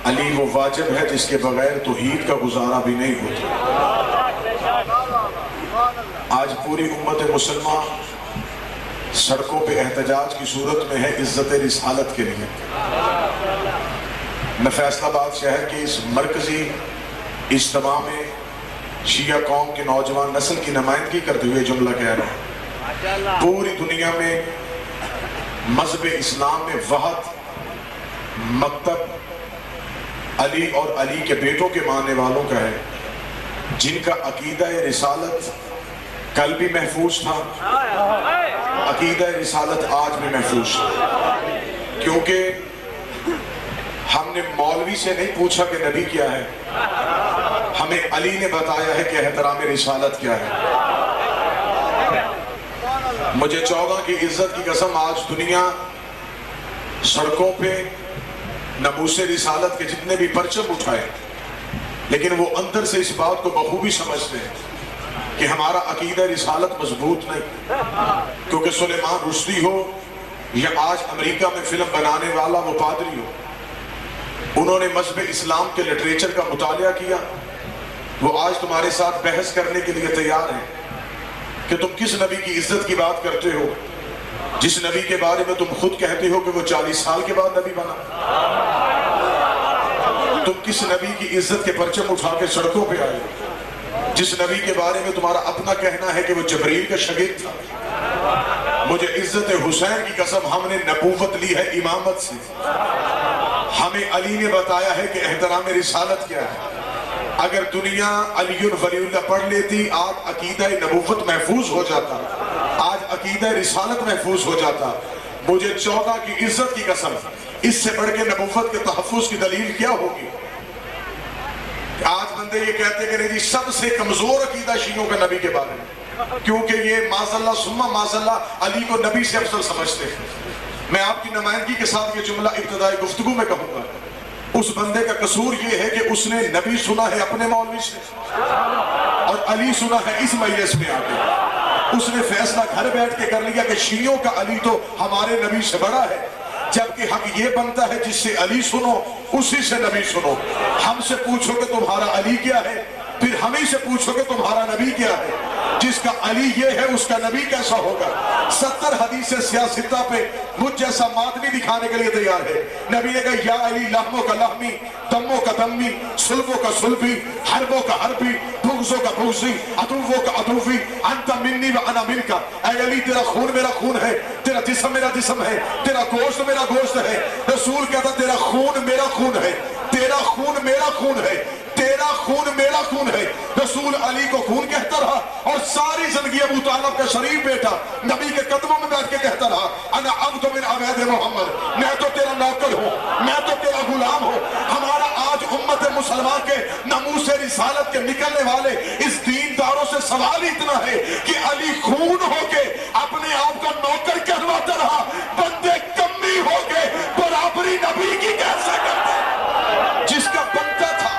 علی وہ واجب ہے جس کے بغیر توحید کا گزارا بھی نہیں ہوتا۔ آج پوری امت مسلمہ سڑکوں پہ احتجاج کی صورت میں ہے عزت رسالت کے لیے۔ میں فیصل آباد شہر کے اس مرکزی اجتماع میں شیعہ قوم کے نوجوان نسل کی نمائندگی کرتے ہوئے جملہ کہہ رہا ہوں، پوری دنیا میں مذہب اسلام میں وحد مکتب علی اور علی کے بیٹوں کے ماننے والوں کا ہے، جن کا عقیدہ رسالت کل بھی محفوظ تھا، عقیدہ رسالت آج بھی محفوظ ہے۔ کیونکہ ہم نے مولوی سے نہیں پوچھا کہ نبی کیا ہے، ہمیں علی نے بتایا ہے کہ احترام رسالت کیا ہے۔ مجھے 14 کی عزت کی قسم، آج دنیا سڑکوں پہ ناموس رسالت کے جتنے بھی پرچم اٹھائے، لیکن وہ اندر سے اس بات کو بخوبی سمجھتے ہیں کہ ہمارا عقیدہ رسالت مضبوط نہیں۔ کیونکہ سلیمان رشدی ہو یا آج امریکہ میں فلم بنانے والا وہ پادری ہو، انہوں نے مذہب اسلام کے لٹریچر کا مطالعہ کیا، وہ آج تمہارے ساتھ بحث کرنے کے لیے تیار ہیں کہ تم کس نبی کی عزت کی بات کرتے ہو جس نبی کے بارے میں تم خود کہتے ہو کہ وہ 40 سال کے بعد نبی بنا۔ تم کس نبی کی عزت کے پرچم اٹھا کے سڑکوں پہ آئے جس نبی کے بارے میں تمہارا اپنا کہنا ہے کہ وہ جبریل کا شاگرد تھا۔ مجھے عزت حسین کی قسم، ہم نے نبوت لی ہے امامت سے، ہمیں علی نے بتایا ہے کہ احترام رسالت کیا ہے۔ اگر دنیا علی ولی اللہ پڑھ لیتی، آج عقیدہ نبوت محفوظ ہو جاتا، آج عقیدہ رسالت محفوظ ہو جاتا۔ مجھے 14 کی عزت کی قسم، اس سے بڑھ کے نبوت کے تحفظ کی دلیل کیا ہوگی؟ آج بندے یہ کہتے ہیں کہ سب سے کمزور عقیدہ شیعوں کا نبی کے بارے میں، کیونکہ یہ معاذاللہ ثم معاذاللہ علی کو نبی سے افضل سمجھتے ہیں۔ میں آپ کی نمائندگی کے ساتھ یہ جملہ ابتدائی گفتگو میں کہوں گا، اس بندے کا قصور یہ ہے کہ اس نے نبی سنا ہے اپنے مولوی سے اور علی سنا ہے اس مجلس میں آ کے۔ اس نے فیصلہ گھر بیٹھ کے کر لیا کہ شیعوں کا علی تو ہمارے نبی سے بڑا ہے، جبکہ حق یہ بنتا ہے جس سے علی سنو اسی سے نبی سنو۔ ہم سے پوچھو کہ تمہارا علی کیا ہے، پھر ہمیں سے پوچھو کہ تمہارا نبی کیا ہے۔ جس کا علی یہ ہے اس کا نبی کیسا ہوگا؟ 70 حدیث سیاستہ پہ مجھ جیسا مادمی دکھانے کے لیے تیار ہے۔ نبی نے کہا یا علی لحموں کا لحمی، دموں کا دمی، سلبوں کا سلبی، حربوں کا حربی، بغضوں کا بغضی، عدووں کا عدوی، انت منی و انا من کا۔ اے علی تیرا خون میرا خون ہے، تیرا جسم میرا جسم ہے، تیرا گوشت میرا گوشت ہے۔ رسول کہتا تیرا خون میرا خون ہے، تیرا خون میرا خون ہے، تیرا خون میرا خون ہے۔ رسول علی کو خون کہتا رہا اور ساری زندگی ابو طالب کا شریف بیٹا نبی کے قدموں میں بیٹھ کے کہتا رہا انا عبد من عبید محمد، میں تو تیرا نوکر ہوں، میں تو تیرا غلام ہوں۔ ہمارا آج امت مسلمان کے ناموس رسالت کے نکلنے والے اس دینداروں سے سوال اتنا ہے کہ علی خون ہو کے اپنے آپ کو نوکر کہلواتا رہا، بندے کمی ہو کے برابری نبی کی کیسے کرتے جس کا بنتا تھا۔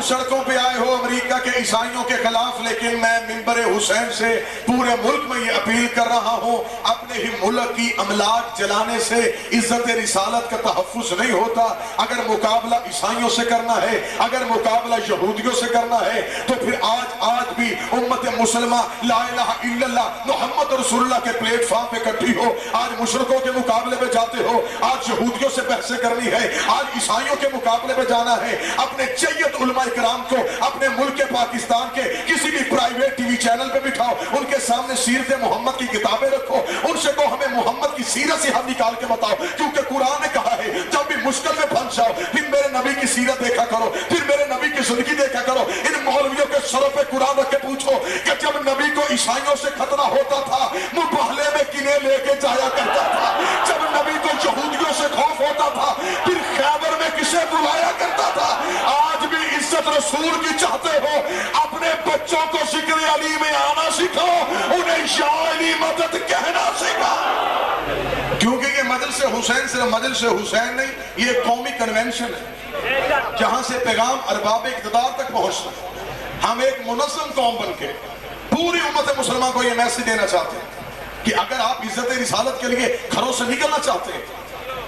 سڑکوں پہ آئے ہو امریکہ کے عیسائیوں کے خلاف، لیکن میں منبر حسین سے پورے ملک میں یہ اپیل کر رہا ہوں، اپنے ہی ملک کی املاک جلانے سے عزت رسالت کا تحفظ نہیں ہوتا۔ اگر مقابلہ عیسائیوں سے کرنا ہے، اگر مقابلہ یہودیوں سے کرنا ہے، تو پھر آج بھی امت مسلمہ لا الہ الا اللہ محمد رسول اللہ کے پلیٹ فارم پہ کٹھی ہو۔ آج مشرکوں کے مقابلے پہ جاتے ہو، آج یہودیوں سے بحثیں کرنی ہے، آج عیسائیوں کے مقابلے پہ جانا ہے۔ اپنے جید علماء کرام کو اپنے ملک پاکستان کے کسی بھی پرائیویٹ ٹی وی چینل پہ بٹھاؤ، ان کے سامنے سیرت محمد کی کتابیں رکھو، ان سے کہو ہمیں محمد کی سیرت سے ہم نکال کے بتاؤ، کیونکہ قرآن نے کہا ہے جب بھی مشکل میں پھنس جاؤ پھر میرے نبی کی سیرت دیکھا کرو، پھر میرے نبی کی زندگی دیکھا کرو۔ ان مولویوں کے سروں پہ قرآن رکھ کے پوچھو کہ جب نبی کو عیسائیوں سے خطرہ ہوتا تھا مباہلے میں کنیں لے کے جایا کرتا تھا، جب نبی کو یہودیوں سے خوف ہوتا تھا پھر خیبر میں کسے بلایا کرتا تھا۔ آج بھی عزت رسول کی چاہتے ہو، اپنے بچوں کو ذکر علی میں آنا سکھاؤ، انہیں یا علی مدد کہنا سکھاؤ۔ کیونکہ یہ مجلس حسین صرف مجلس حسین نہیں، یہ قومی کنونشن ہے جہاں سے پیغام ارباب اقتدار تک پہنچتا ہے۔ ہم ایک منظم قوم بن کے پوری امت مسلمان کو یہ میسج دینا چاہتے ہیں کہ اگر آپ عزت رسالت کے لیے گھروں سے نکلنا چاہتے ہیں،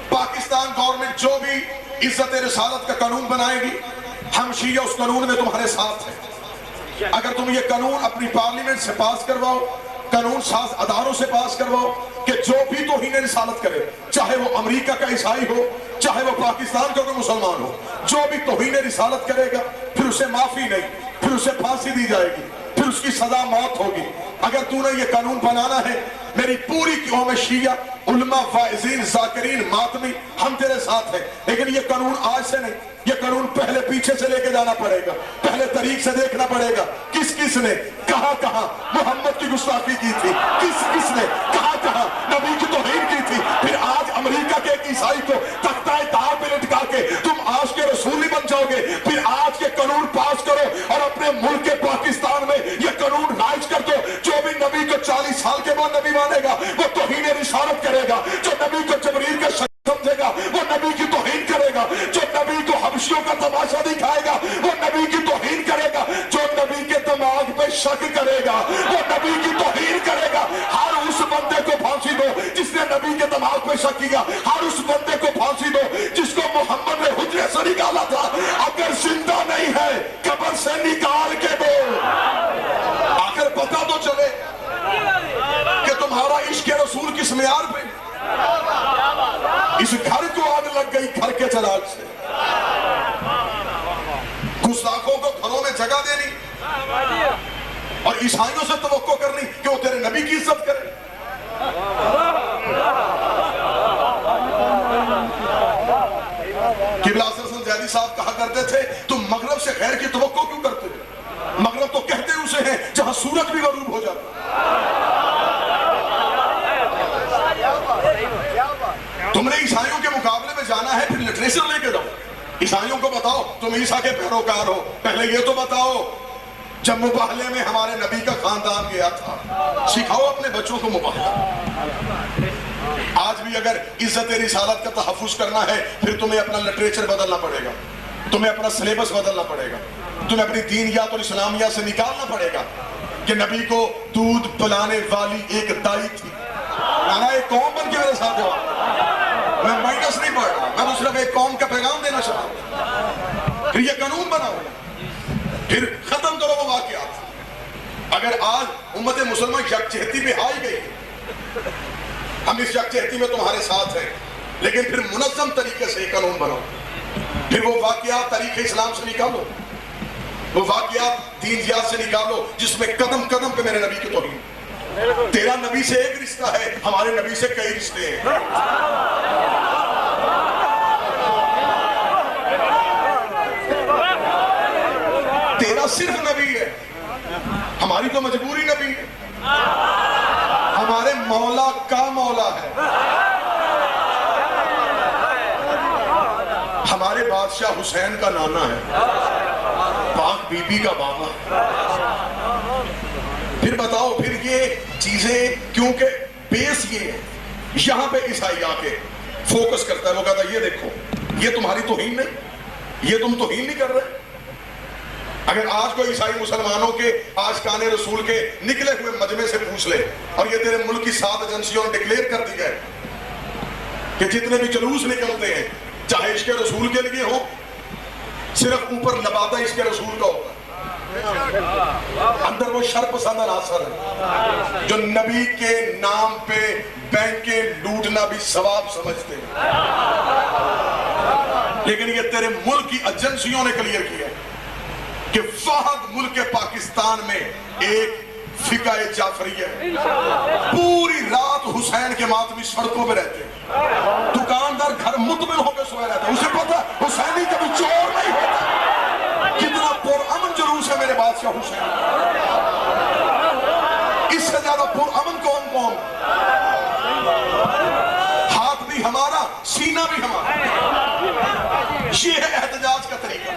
پاکستان گورنمنٹ جو بھی عزت رسالت کا قانون بنائے گی، ہم شیعہ اس قانون میں تمہارے ساتھ ہیں۔ اگر تم یہ قانون اپنی پارلیمنٹ سے پاس کرواؤ، قانون ساز اداروں سے پاس کرواؤ کہ جو بھی توہین رسالت کرے، چاہے وہ امریکہ کا عیسائی ہو، چاہے وہ پاکستان کا کوئی مسلمان ہو، جو بھی توہین رسالت کرے گا، پھر اسے معافی نہیں، پھر اسے پھانسی دی جائے گی، پھر اس کی سزا موت ہوگی۔ اگر تو نے یہ قانون بنانا ہے، میری پوری قوم شیعہ، علماء، واعظین، ذاکرین، ماتمی، ہم تیرے ساتھ ہیں، لیکن یہ قانون آج سے نہیں، یہ قانون پہلے پیچھے سے لے کے جانا پڑے گا، پہلے طریق سے دیکھنا پڑے گا، کس کس نے کہاں کہاں محمد کی گستاخی کی تھی، کس کس نے کہاں کہاں نبی کی توہین کی تھی۔ پھر آج امریکہ کے ایک عیسائی کو تختہ تار پہ لٹکا کے تم آج کے رسول بن جاؤ گے۔ پھر آج کے قانون پاس کرو اور اپنے ملک کے پاکستان میں یہ قانون رائج کر دو، جو بھی نبی کو 40 سال کے بعد نبی مانے گا وہ توہین رسالت کرے گا، جو نبی کو جبریل کا سمجھے گا وہ نبی کی توہین کرے گا، جو نبی کو حبشیوں کا تماشا دکھائے گا وہ نبی کی توہین کرے گا، جو نبی کے دماغ پہ شک کرے گا وہ نبی کی توہین کرے گا۔ ہر اس بندے کو پھانسی دو جس نے نبی کے دماغ پہ شک کیا، ہر اس بندے کو پھانسی دو جس کو محمد نے حجرے سے نکالا تھا۔ اگر زندہ نہیں ہے قبر سے نکال کے دو، آخر پتہ تو چلے کہ تمہارا عشق رسول کس معیار پہ۔ اس گھر کو آگ لگ گئی گھر کے چراغ سے، گستاخوں کو گھروں میں جگہ دینی اور عیسائیوں سے توقع کرنی کہ وہ تیرے نبی کی عزت کرے۔ قبلہ حسن زیدی صاحب کہا کرتے تھے تم مغرب سے خیر کی توقع کیوں کرتے ہو؟ مغرب تو کہتے اسے ہیں جہاں سورج بھی غروب ہو جاتا۔ تم نے عیسائیوں کے مقابلے میں جانا ہے، پھر لٹریچر لے کے جاؤ، عیسائیوں کو بتاؤ تم عیسیٰ کے پیروکار ہو، پہلے یہ تو بتاؤ جب مباہلے میں ہمارے نبی کا خاندان گیا تھا، سکھاؤ اپنے بچوں کو مباہلہ۔ آج بھی اگر عزت رسالت کا تحفظ کرنا ہے پھر تمہیں اپنا لٹریچر بدلنا پڑے گا، تمہیں اپنا سلیبس بدلنا پڑے گا، تمہیں اپنی دینیات اور اسلامیات سے نکالنا پڑے گا کہ نبی کو دودھ پلانے والی ایک دائی تھی۔ نانا ایک قوم بن کے میرے ساتھ ہوا، میں مائنس نہیں پڑھ رہا، میں تو صرف ایک قوم کا پیغام دینا چاہتا ہوں۔ پھر یہ قانون بنا ہوا، پھر ختم کرو وہ واقعات۔ اگر آج امت مسلمان یکجہتی پہ آئی گئی، ہم اس یکجہتی میں تمہارے ساتھ ہیں، لیکن پھر منظم طریقے سے یہ قانون بناؤ، پھر وہ واقعات تاریخ اسلام سے نکالو، وہ واقعات دینیات سے نکالو جس میں قدم قدم پہ میرے نبی کی توہین۔ تیرا نبی سے ایک رشتہ ہے، ہمارے نبی سے کئی رشتے ہیں۔ تیرا صرف نبی ہے، ہماری تو مجبوری نبی ہے، ہمارے مولا کا مولا ہے، ہمارے بادشاہ حسین کا نانا ہے، پاک بی بی کا بابا۔ پھر بتاؤ پھر یہ چیزیں، کیونکہ بیس یہ ہے، یہاں پہ عیسائی آ کے فوکس کرتا ہے، وہ کہتا ہے یہ دیکھو یہ تمہاری توہین نہیں، یہ تم توہین نہیں کر رہے۔ اگر آج کوئی عیسائی مسلمانوں کے آشقان رسول کے نکلے ہوئے مجمع سے پوچھ لے، اور یہ تیرے ملک کی 7 ایجنسیوں نے ڈکلیئر کر دیا ہے کہ جتنے بھی جلوس نکلتے ہیں چاہے عشق رسول کے لیے ہو، صرف اوپر لبادہ عشق رسول کا ہوتا ہے، اندر وہ شر پسند عناصر ہے جو نبی کے نام پہ بینکیں لوٹنا بھی ثواب سمجھتے ہیں، لیکن یہ تیرے ملک کی ایجنسیوں نے کلیئر کیا کہ فہد ملک پاکستان میں ایک فقہ جعفریہ ہے، پوری رات حسین کے ماتمی سڑکوں پہ رہتے ہیں، دکاندار گھر مطمئن ہو کے سوئے رہتے ہیں، اسے پتا حسینی کبھی چور نہیں ہوتا۔ کتنا پرامن جلوس ہے میرے بادشاہ حسین، اس سے زیادہ پرامن کون؟ ہاتھ بھی ہمارا، سینہ بھی ہمارا، یہ ہے احتجاج کا طریقہ۔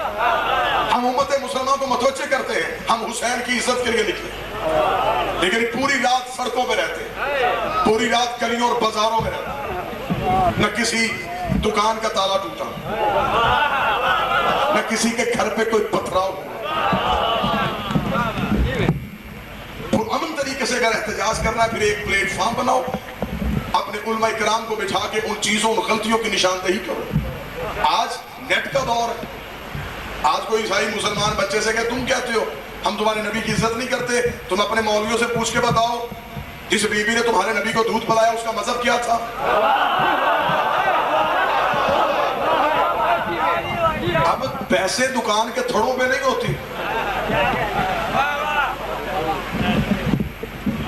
ہم امت مسلمان کو متوجہ کرتے ہیں، ہم حسین کی عزت کے لیے نکلے، لیکن پوری رات سڑکوں پہ رہتے ہیں، پوری رات گلیوں اور بازاروں میں رہتے ہیں، نہ کسی دکان کا تالا ٹوٹا، نہ کسی کے گھر پہ کوئی پتھراؤ ہوا، اگر احتجاج کرنا ہے پھر ایک پلیٹ فارم بناؤ, اپنے علماء کرام کو بٹھا کے ان چیزوں ان غلطیوں کی نشاندہی کرو. آج نیٹ کا دور ہے. آج کوئی عیسائی مسلمان بچے سے کہ تم کہتے ہو ہم تمہارے نبی کی عزت نہیں کرتے, تم اپنے مولویوں سے پوچھ کے بتاؤ جس بی بی نے تمہارے نبی کو دودھ پلایا اس کا مذہب کیا تھا. اب پیسے دکان کے تھڑوں پہ نہیں ہوتی,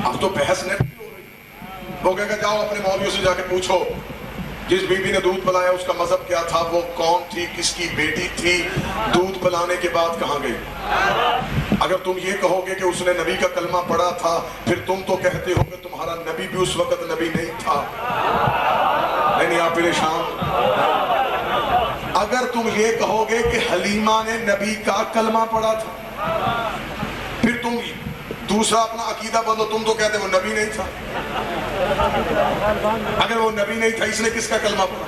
اب تو بحث نیٹ پہ ہو رہی. وہ کہے گا جاؤ اپنے مولویوں سے جا کے پوچھو جس بی بی نے دودھ پلایا اس کا مذہب کیا تھا, وہ کون تھی, کس کی بیٹی تھی, دودھ پلانے کے بعد کہاں گئی. اگر تم یہ کہو گے کہ اس نے نبی کا کلمہ پڑھا تھا پھر تم تو کہتے ہو کہ تمہارا نبی بھی اس وقت نبی نہیں تھا. نہیں آپ پریشان. اگر تم یہ کہو گے کہ حلیمہ نے نبی کا کلمہ پڑھا تھا پھر تم دوسرا اپنا عقیدہ بدلو, تم تو کہتے وہ نبی نہیں تھا. اگر وہ نبی نہیں تھا اس نے کس کا کلمہ پڑھا؟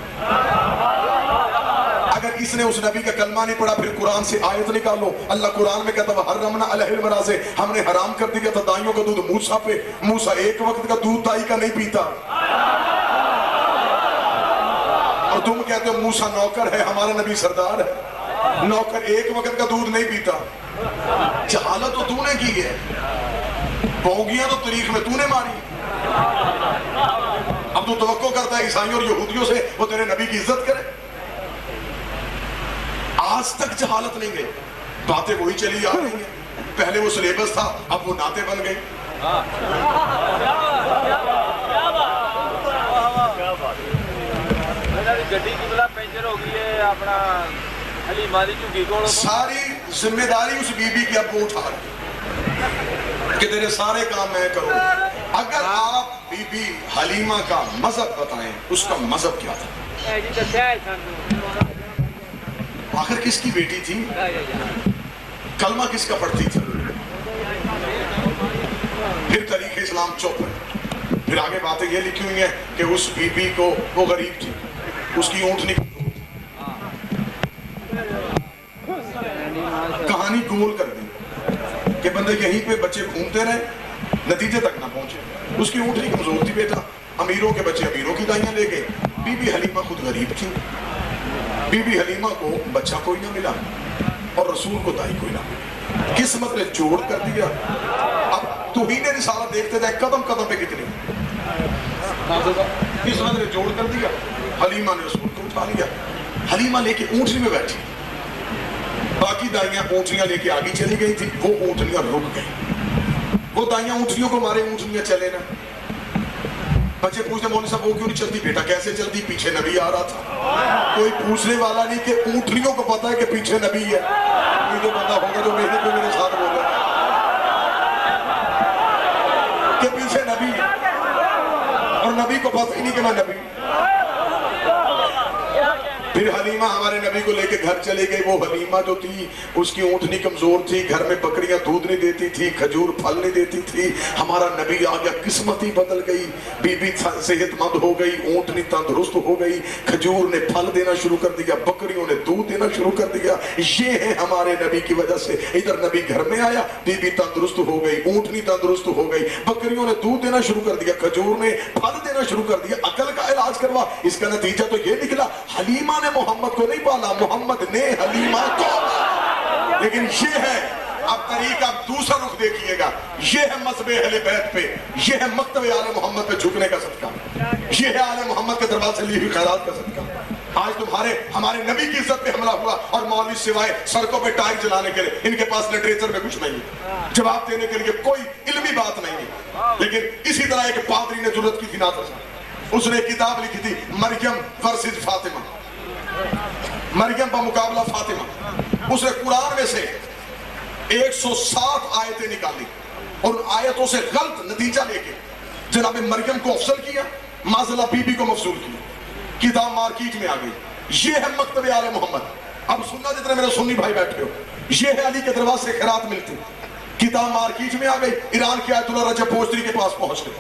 اگر اس نے اس نبی کا کلمہ نہیں پڑھا پھر قرآن سے آیت نکالو. اللہ قرآن میں کہتا وَحَرَّمْنَا عَلَيْهِ الْمَرَاضِعَ, ہم نے حرام کر دیا تھا دائیوں کا دودھ موسیٰ پہ. موسیٰ ایک وقت کا دودھ دائی کا نہیں پیتا, اور تم کہتے ہو موسیٰ نوکر ہے ہمارا نبی سردار ہے. نوکر ایک وقت کا دودھ نہیں پیتا. جہالت تو تو نے کی ہے, بونگیاں تو تاریخ میں تو نے ماری. اب تو توقع کرتا ہے عیسائیوں اور یہودیوں سے وہ تیرے نبی کی عزت کرے. آج تک جہالت نہیں گئی, باتیں وہی چلی آ رہی ہیں. پہلے وہ سلیبس تھا اب وہ نعتیں بن گئی. ساری ذمہ داری اس بی بی کی اب وہ اٹھا رہی کہ تیرے سارے کام میں کروں. اگر آپ بی بی حلیمہ کا مذہب بتائیں اس کا مذہب کیا تھا, آخر کس کی بیٹی تھی, کلمہ کس کا پڑھتی تھی. پھر تاریخ اسلام چپ ہے. پھر آگے باتیں یہ لکھی ہوئی ہیں کہ اس بی بی کو وہ غریب تھی, اس کی اونٹنی کہانی گول کر دی کہ بندے یہیں پہ بچے گھومتے رہے نتیجے تک نہ پہنچے. اس کی اونٹنی کمزور تھی بیٹا, امیروں کے بچے امیروں کی دائیاں لے گئے. بی بی حلیمہ خود غریب تھی. بی بی حلیمہ کو بچہ کوئی نہ ملا اور رسول کو دائی کوئی نہ ملا. قسمت نے جوڑ کر دیا. اب توہین رسالت دیکھتے جائے قدم قدم پہ کتنی قسمت نے جوڑ کر دیا. حلیمہ نے رسول کو اٹھا لیا. حلیمہ لے کے اونٹنی میں بیٹھی, باقی دائیاں اونٹنیاں لے کے آگے چلی گئی تھی. وہ اونٹنیاں رک گئی. وہ دائیاں اونٹنیوں کو مارے اونٹنیاں چلے نا. بچے پوچھتے مولوی صاحب وہ کیوں نہیں چلتی. بیٹا کیسے چلتی, پیچھے نبی آ رہا تھا. کوئی پوچھنے والا نہیں کہ اونٹنیوں کو پتا ہے کہ پیچھے نبی ہے. کوئی جو بندہ ہوگا جو میرے ساتھ بولے کہ پیچھے نبی ہے اور نبی کو پتہ ہی نہیں کہ میں نبی. پھر حلیمہ ہمارے نبی کو لے کے گھر چلے گئی. وہ حلیمہ جو تھی اس کی اونٹنی کمزور تھی, گھر میں بکریاں دودھ نہیں دیتی تھی, کھجور پھل نہیں دیتی تھی. ہمارا نبی آ گیا, قسمت ہی بدل گئی. بی بی صحت مند ہو گئی, اونٹنی تندرست ہو گئی, کھجور نے پھل دینا شروع کر دیا, بکریوں نے دودھ دینا شروع کر دیا. یہ ہے ہمارے نبی کی وجہ سے. ادھر نبی گھر میں آیا, بی بی تندرست ہو گئی, اونٹنی تندرست ہو گئی, بکریوں نے دودھ دینا شروع کر دیا, کھجور نے پھل دینا شروع کر دیا. عقل کا علاج کروا. اس کا نتیجہ تو یہ نکلا حلیمہ نے محمد کو نہیں پالا, محمد نے حلیمہ کو. لیکن یہ ہے اب طریقہ, اب دوسرا رخ دیکھیے گا. یہ ہے مذہب اہل بیت پہ, یہ ہے مکتب آل محمد پہ جھکنے کا صدقہ, یہ ہے آل محمد کے دربار سے لی ہوئی خیرات کا صدقہ. آج ہمارے نبی کی عزت پہ حملہ ہوا اور مولوی سوائے سڑکوں پہ ٹائر چلانے کے لیے ان کے پاس لٹریچر میں کچھ نہیں ہے, جواب دینے کے لیے کوئی علمی بات نہیں ہے. لیکن اسی طرح ایک پادری نے ضرورت کی تھی ناظر صاحب, اس نے کتاب لکھی تھی مریم ورسز فاطمہ, مریم کا مقابلہ فاطمہ. اس نے قرآن میں سے 107 آیتیں نکالی اور ان آیتوں سے غلط نتیجہ لے کے جناب مریم کو افضل کیا, معذلہ بی بی کو مفضول کیا. کتاب مارکیٹ میں آ گئی. یہ ہے مکتب آل محمد. اب سننا جتنے میرے سنی بھائی بیٹھے ہو, یہ ہے علی کے دروازے سے خیرات ملتی. کتاب مارکیٹ میں آ گئی. ایران کے آیت اللہ رجب پوسٹری کے پاس پہنچ گئے.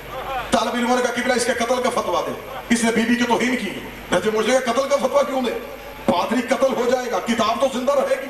طالب علم نے کہا قبلہ اس کے قتل کا فتویٰ دے. اس نے بی بی کی توہین کی. رجب پوسٹری کا قتل کا فتویٰ کیوں دے؟ پادری قتل ہو جائے گا, کتاب تو زندہ رہے گی.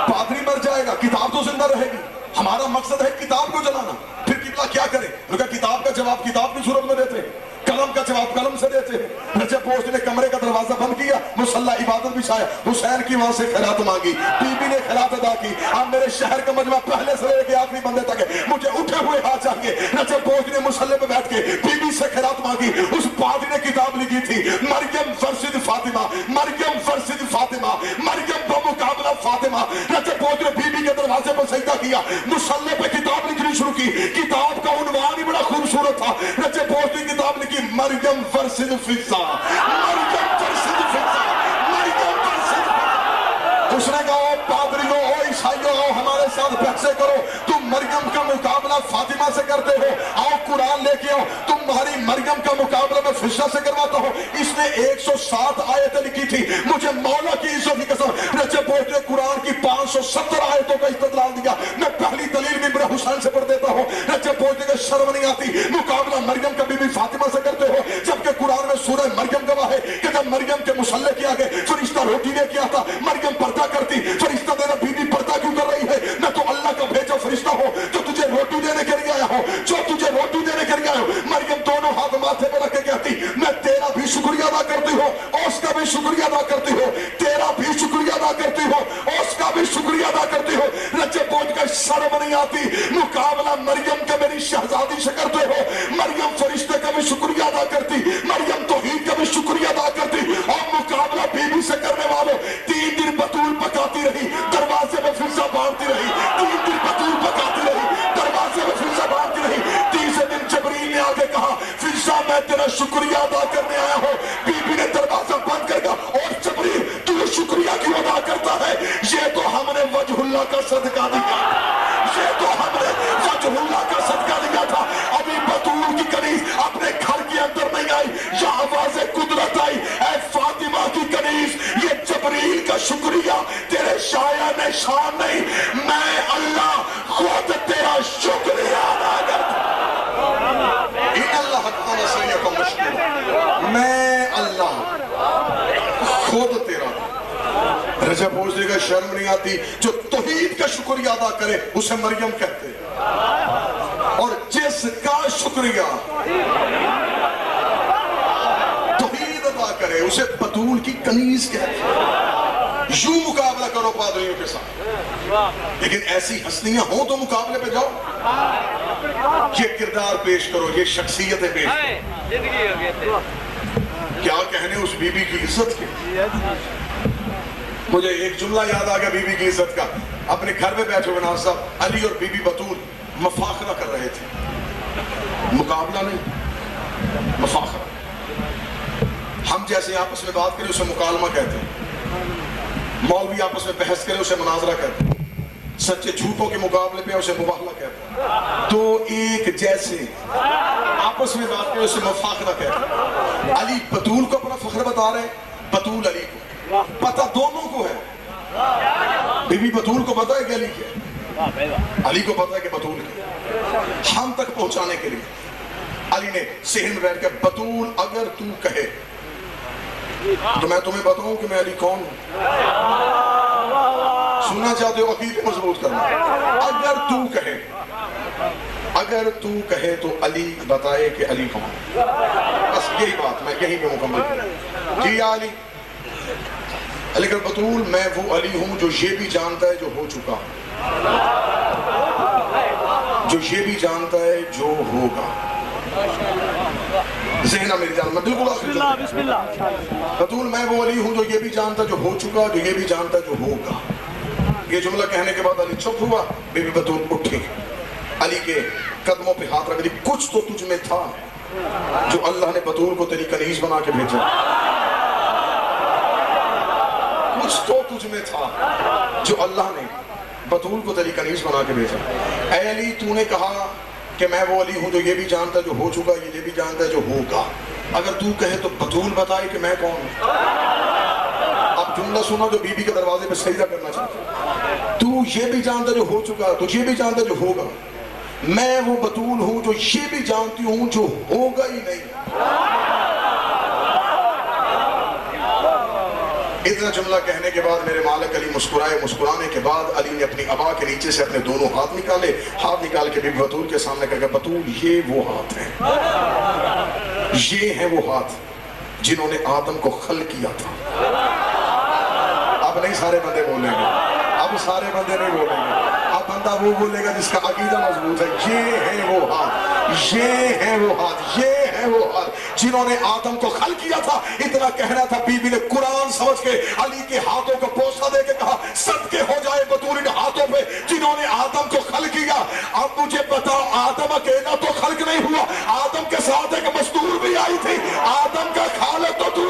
پادری مر جائے گا, کتاب تو زندہ رہے گی. ہمارا مقصد ہے کتاب کو جلانا. پھر قبلہ کیا کرے؟ انہوں نے کہا کتاب کا جواب کتاب کی صورت میں دیتے ہیں, قلم کا جواب قلم سے دیتے ہیں. رجب پوش نے کمرے کا دروازہ بند کیا, مصلی عبادت بچھایا, حسین کی وہاں سے خیرات مانگی, بی بی نے خیرات ادا کی. اب میرے شہر کا مجمع پہلے سے لے کے آخری بندے تک ہے, مجھے اٹھے ہوئے ہاتھ چاہیے. رجب پوش نے مصلی پہ بیٹھ کے بی بی سے خیرات مانگی. اس پادری نے کتاب لکھی تھی, مریم فرسد فاطمہ, مریم فرسد فاطمہ, مریم بمقابلہ فاطمہ. رجب پوش نے بی بی کے دروازے پر سجدہ کیا, مصلی پہ کتاب لکھنی شروع کی. کتاب کا عنوان ہی بڑا خوبصورت تھا. رجب پوش نے کتاب لکھی مریم فرسد فضا, مریم فرسد فضا, مریم فرسد. اس نے کہا پادریوں, او عیسائیوں, آؤ ہمارے ساتھ بحثیں کرو. تم مریم کا مقابلہ فاطمہ سے کرتے ہو, آؤ قرآن لے کے آؤ. تمہاری مریم کا مقابلہ میں فضا سے کرواتا ہوں. اس نے 107 آیتیں لکھی تھی. مجھے مولا کی عزت کی قسم, رجب پوش نے قرآن کی 570 آیتوں کا استدلال دیا. میں پہلی دلیل بھی میرے حسین سے پڑھ دیتا ہوں. رجب پوش نے شرم نہیں آتی, مقابلہ مریم کا بی بی فاطمہ سے کرتے ہو, جبکہ قرآن میں سورہ مریم گواہ ہے کہ جب مریم کے مصلی کے آگے فرشتہ روٹی لے کے آتا, مریم پردہ کرتی. فرشتہ دینا بی بی پردہ کیوں کر رہی ہے؟ میں تو اللہ کا بھیجا فرشتہ ہو جو تجھے روٹی دینے کے لیے آیا ہو, جو تجھے روٹی دینے کے لیے آیا ہو. مریم دونوں ہاتھ ماتھے پر رکھ کے کہتی, میں تیرا بھی شکریہ ادا کرتی ہوں, اس کا بھی شکریہ ادا کرتی ہوں, تیرا بھی شکریہ ادا کرتی ہوں, اس کا بھی شکریہ ادا کرتی ہوں. رجب پوش کا شرم نہیں آتی, مقابلہ مریم کے میری شہزادی سے کرتے ہو. مریم فرشتے کا بھی شکریہ ادا کرتی, مریم توحید کا بھی شکریہ ادا کرتی, اور مقابلہ بی بی سے کرنے والوں. 3 دن بطول پکاتی رہی, دروازے میں فضا باندھتی رہی. 3 دن بطول پکاتی رہی, دروازے میں فضا باندھتی رہی. تیسرے دن جبریل نے آگے کہا, فضا میں تیرا شکریہ ادا کرنے آیا ہوں. بی بی نے دروازہ بند کر دیا, اور جبریل تو شکریہ کیوں ادا کرتا ہے؟ یہ تو ہم نے وجہ اللہ کا صدقہ دیا, یہ تو ہم نے وجہ اللہ کا صدقہ دیا تھا. ابھی بطول کی کنیز اپنے گھر کے اندر نہیں آئی, یہ آواز قدرت آئی, اے فاطمہ کی کنیز, یہ جبریل کا شکریہ تیرے شایان شان نہیں, میں اللہ خود تیرا شکریہ ادا کرتا. اللہ تعالیٰ سیئکم مشکل, میں اللہ خود تیرا. رجب پوش نے کہا شرم نہیں آتی, جو توحید کا شکریہ ادا کرے اسے مریم کہتے ہیں, اور جس کا شکریہ توحید ادا کرے اسے بطول کی کنیز کہتے ہیں. یوں مقابلہ کرو پادریوں کے ساتھ, لیکن ایسی ہستیاں ہوں تو مقابلے پہ جاؤ, یہ کردار پیش کرو, یہ شخصیتیں پیش کرو. کیا کہنے اس بی بی کی عزت کی. مجھے ایک جملہ یاد آ گیا بی بی کی عزت کا. اپنے گھر میں بیٹھے ہوئے ناز صاحب, علی اور بی بی بطول مفاخرہ کر رہے تھے, مقابلہ نہیں, مفاخرہ. ہم جیسے آپس میں بات کریں اسے مکالمہ کہتے ہیں, مولوی آپس میں بحث کرے اسے مناظرہ کہتے ہیں, سچے جھوٹوں کے مقابلے پہ اسے مباہلہ کہتے ہیں. تو ایک جیسے آپس میں بات کرے اسے مفاخرہ کہتے ہیں. علی بطول کو اپنا فخر بتا رہے ہیں, بطول علی کو پتہ دونوں کو ہے. بی بی بطول کو پتہ ہے کہ علی کیا, علی کو پتہ ہے کہ بطول کیا. ہم تک پہنچانے کے لیے علی نے صحن میں بیٹھ کے, بطول اگر تو کہے تو میں تمہیں بتاؤں کہ میں علی کون ہوں. سننا چاہتے ہو, عقیدے مضبوط کرنا. اگر تو کہے, اگر تو کہے تو علی بتائے کہ علی کون. بس یہی بات میں یہیں پہ مکمل کروں. جی علی, علی کہ بطول میں وہ علی ہوں جو یہ بھی جانتا ہے جو ہو چکا, جو یہ بھی جانتا ہے جو ہوگا. ذہنہ میری جان, میں بالکل آخری بطول میں وہ علی ہوں جو یہ بھی جانتا جو ہو چکا, جو یہ بھی جانتا جو ہوگا. یہ جملہ کہنے کے بعد علی چپ ہوا, بی بی بطول اٹھی, علی کے قدموں پہ ہاتھ رکھ دی. کچھ تو تجھ میں تھا جو اللہ نے بطول کو تیری کنیز بنا کے بھیجا, کچھ تو تجھ میں تھا جو اللہ نے بطول کو تیری کنیز بنا کے بھیجا. اے علی, تو نے کہا کہ میں وہ علی ہوں جو یہ بھی جانتا ہے جو ہو چکا, یہ بھی جانتا ہے جو ہوگا. اگر تو کہے تو بطول بتائے کہ میں کون ہوں. اب جملہ سنا جو بی بی کے دروازے پہ سجدہ کرنا چاہتا. تو یہ بھی جانتا جو ہو چکا, تو یہ بھی جانتا جو ہوگا. میں وہ بطول ہوں جو یہ بھی جانتی ہوں جو ہوگا ہی نہیں. اتنا جملہ کہنے کے بعد میرے مالک علی مسکرائے. مسکرانے کے بعد علی نے اپنی ابا کے نیچے سے اپنے دونوں ہاتھ نکالے. ہاتھ نکال کے بی بی بطول کے سامنے کر کے بطول یہ وہ ہاتھ ہیں, یہ ہیں وہ ہاتھ جنہوں نے آدم کو خلق کیا تھا. اب نہیں سارے بندے بولیں گے, اب سارے بندے نہیں بولیں گے, اب بندہ وہ بولے گا جس کا عقیدہ مضبوط ہے. یہ ہیں وہ ہاتھ, یہ ہیں وہ ہاتھ, یہ ہیں وہ ہاتھ جنہوں نے آدم کو خلق کیا تھا. اتنا کہنا تھا, بی بی نے قرآن سمجھ کے علی کے ہاتھوں کو بوسہ دے کے کہا صدقے ہو جائے بطول ان ہاتھوں پہ جنہوں نے آدم کو خلق کیا. اب مجھے بتاؤ, آدم اکیلا تو خلق نہیں ہوا, آدم کے ساتھ ایک مزدور بھی آئی تھی. آدم کا خالق تو تو